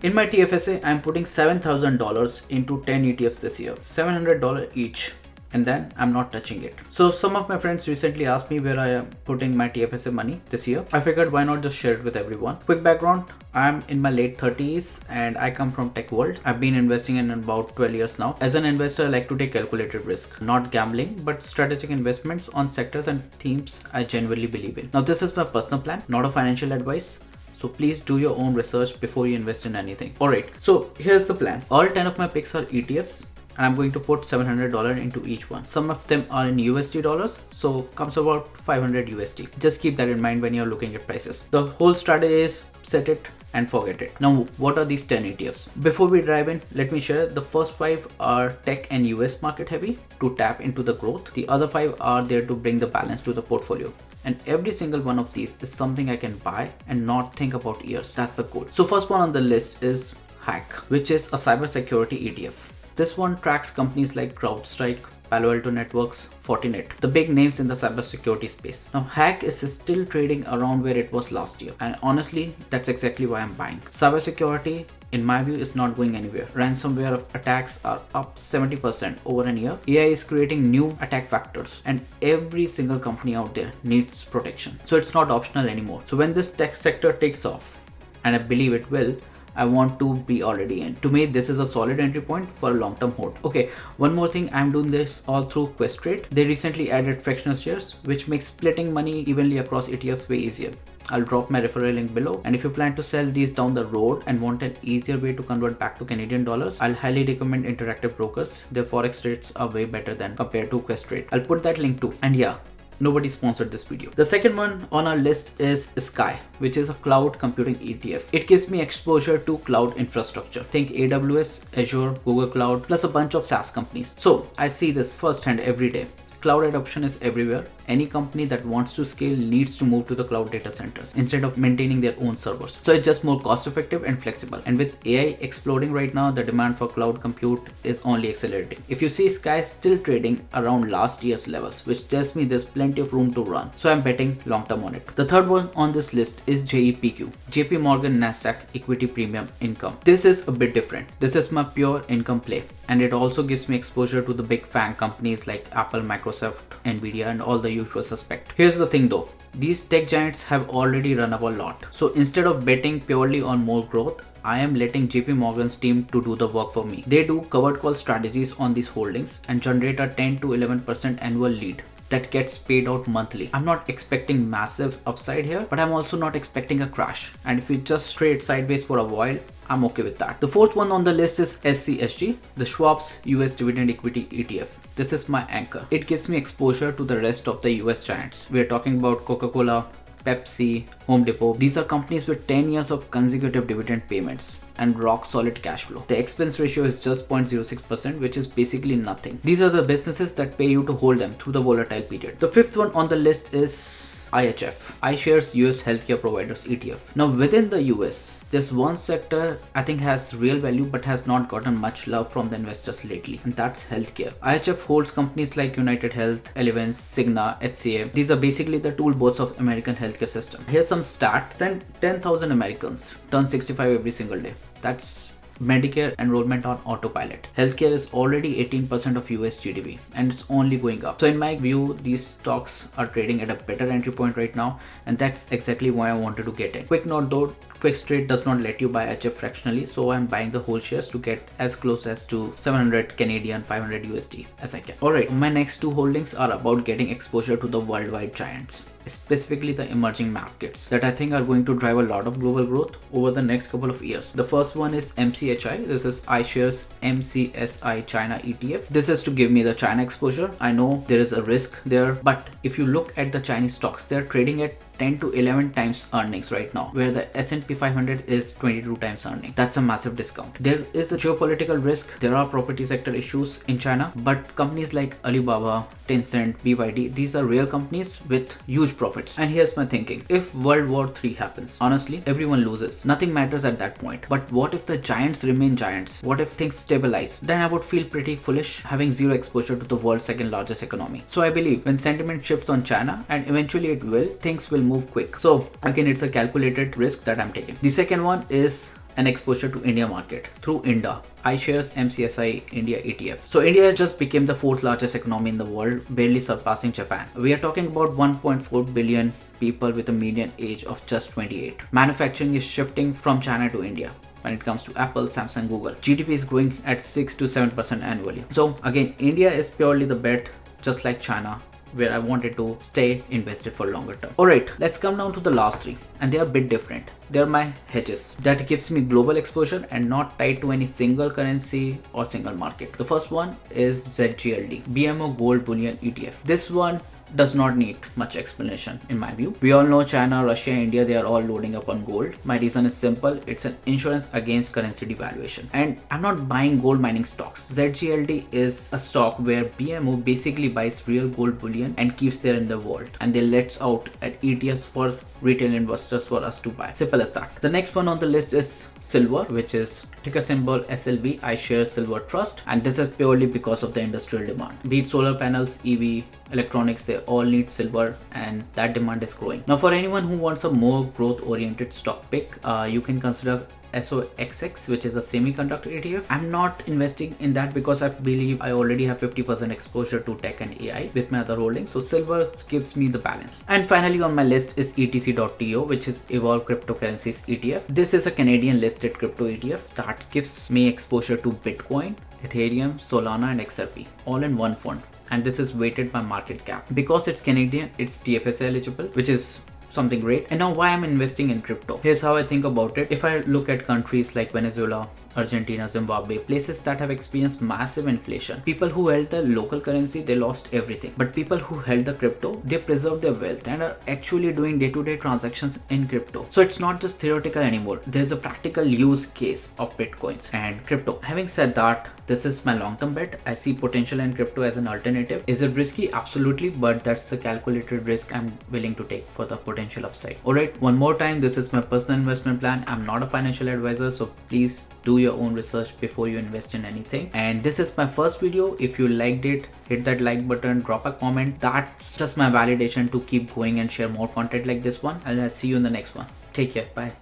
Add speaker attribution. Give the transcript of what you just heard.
Speaker 1: In my TFSA, I'm putting $7,000 into 10 ETFs this year, $700 each, and then I'm not touching it. So some of my friends recently asked me where I am putting my TFSA money this year. I figured why not just share it with everyone. Quick background, I'm in my late 30s and I come from tech world. I've been investing in about 12 years now. As an investor, I like to take calculated risk, not gambling, but strategic investments on sectors and themes I genuinely believe in. Now this is my personal plan, not a financial advice. So please do your own research before you invest in anything. Alright, so here's the plan. All 10 of my picks are ETFs and I'm going to put $700 into each one. Some of them are in USD dollars, so comes about 500 USD. Just keep that in mind when you're looking at prices. The whole strategy is set it and forget it. Now, what are these 10 ETFs? Before we dive in, let me share the first 5 are tech and US market heavy to tap into the growth. The other 5 are there to bring the balance to the portfolio. And every single one of these is something I can buy and not think about years. That's the goal. So first one on the list is Hack, which is a cybersecurity ETF. This one tracks companies like CrowdStrike, Palo Alto Networks, Fortinet, the big names in the cybersecurity space. Now, Hack is still trading around where it was last year, and honestly, that's exactly why I'm buying. Cybersecurity, in my view, is not going anywhere. Ransomware attacks are up 70% over a year. AI is creating new attack vectors, and every single company out there needs protection. So it's not optional anymore. So when this tech sector takes off, and I believe it will, I want to be already in. To me, this is a solid entry point for a long-term hold. Okay, one more thing, I'm doing this all through Questrade. They recently added fractional shares, which makes splitting money evenly across ETFs way easier. I'll drop my referral link below. And if you plan to sell these down the road and want an easier way to convert back to Canadian dollars, I'll highly recommend Interactive Brokers. Their forex rates are way better than compared to Questrade. I'll put that link too. And yeah, nobody sponsored this video. The second one on our list is Sky, which is a cloud computing ETF. It gives me exposure to cloud infrastructure. Think AWS, Azure, Google Cloud, plus a bunch of SaaS companies. So I see this firsthand every day. Cloud adoption is everywhere. Any company that wants to scale needs to move to the cloud data centers instead of maintaining their own servers. So it's just more cost effective and flexible. And with AI exploding right now, the demand for cloud compute is only accelerating. If you see Sky still trading around last year's levels, which tells me there's plenty of room to run. So I'm betting long term on it. The third one on this list is JEPQ, JP Morgan Nasdaq Equity Premium Income. This is a bit different. This is my pure income play. And it also gives me exposure to the big FANG companies like Apple, Microsoft, Nvidia, and all the usual suspects. Here's the thing though, these tech giants have already run up a lot. So instead of betting purely on more growth, I am letting JP Morgan's team to do the work for me. They do covered call strategies on these holdings and generate a 10 to 11% annual lead that gets paid out monthly. I'm not expecting massive upside here, but I'm also not expecting a crash. And if you just trade sideways for a while, I'm okay with that. The fourth one on the list is SCSG, the Schwab's US Dividend Equity ETF. This is my anchor. It gives me exposure to the rest of the US giants. We're talking about Coca-Cola, Pepsi, Home Depot. These are companies with 10 years of consecutive dividend payments and rock solid cash flow. The expense ratio is just 0.06%, which is basically nothing. These are the businesses that pay you to hold them through the volatile period. The fifth one on the list is IHF, iShares US Healthcare Providers ETF. Now within the US, there's one sector I think has real value but has not gotten much love from the investors lately, and that's healthcare. IHF holds companies like United Health, Elevance, Cigna, HCA. These are basically the toolbox of American healthcare system. Here's some stats. 10,000 Americans turn 65 every single day. That's Medicare enrollment on autopilot. Healthcare is already 18% of US GDP and it's only going up. So in my view, these stocks are trading at a better entry point right now, and that's exactly why I wanted to get in. Quick note though, Questrade does not let you buy HF fractionally, so I'm buying the whole shares to get as close as to 700 Canadian, 500 USD as I can. Alright, my next two holdings are about getting exposure to the worldwide giants, specifically the emerging markets that I think are going to drive a lot of global growth over the next couple of years. The first one is MCHI. This is iShares MCSI China ETF. This is to give me the China exposure. I know there is a risk there, but if you look at the Chinese stocks, they're trading at 10 to 11 times earnings right now, where the S&P 500 is 22 times earnings. That's a massive discount. There is a geopolitical risk. There are property sector issues in China, but companies like Alibaba, Tencent, BYD, these are real companies with huge profits. And here's my thinking. If World War III happens, honestly, everyone loses. Nothing matters at that point. But what if the giants remain giants? What if things stabilize? Then I would feel pretty foolish having zero exposure to the world's second largest economy. So I believe when sentiment shifts on China, and eventually it will, things will move quick. So again, it's a calculated risk that I'm taking. The second one is an exposure to India market through INDA, iShares MCSI India ETF. So India just became the fourth largest economy in the world, barely surpassing Japan. We are talking about 1.4 billion people with a median age of just 28. Manufacturing is shifting from China to India. When it comes to Apple, Samsung, Google, GDP is growing at 6 to 7% annually. So again, India is purely the bet, just like China, where I wanted to stay invested for longer term. Alright, let's come down to the last three, and they are a bit different. They are my hedges that gives me global exposure and not tied to any single currency or single market. The first one is ZGLD, BMO Gold Bullion ETF. This one does not need much explanation in my view. We all know China, Russia, India, they are all loading up on gold. My reason is simple. It's an insurance against currency devaluation. And I'm not buying gold mining stocks. ZGLD is a stock where BMO basically buys real gold bullion and keeps there in the vault, and they lets out at ETFs for retail investors for us to buy. Simple as that. The next one on the list is silver, which is ticker symbol SLV, iShares Silver Trust, and this is purely because of the industrial demand. Be it solar panels, EV, electronics, they all need silver, and that demand is growing. Now for anyone who wants a more growth oriented stock pick, you can consider SOXX, which is a semiconductor ETF. I'm not investing in that because I believe I already have 50% exposure to tech and AI with my other holdings. So silver gives me the balance. And finally on my list is etc.to, which is Evolve Cryptocurrencies ETF. This is a Canadian listed crypto ETF that gives me exposure to Bitcoin, Ethereum, Solana and XRP all in one fund. And this is weighted by market cap. Because it's Canadian, it's TFSA eligible, which is something great. And now why I'm investing in crypto. Here's how I think about it. If I look at countries like Venezuela, Argentina, Zimbabwe, places that have experienced massive inflation, people who held the local currency, they lost everything. But people who held the crypto, they preserved their wealth and are actually doing day-to-day transactions in crypto. So it's not just theoretical anymore. There's a practical use case of Bitcoins and crypto. Having said that, this is my long-term bet. I see potential in crypto as an alternative. Is it risky? Absolutely, but that's the calculated risk I'm willing to take for the potential upside. Alright, one more time, this is my personal investment plan. I'm not a financial advisor, so please do your own research before you invest in anything. And this is my first video. If you liked it, hit that like button, drop a comment. That's just my validation to keep going and share more content like this one. And I'll see you in the next one. Take care. Bye.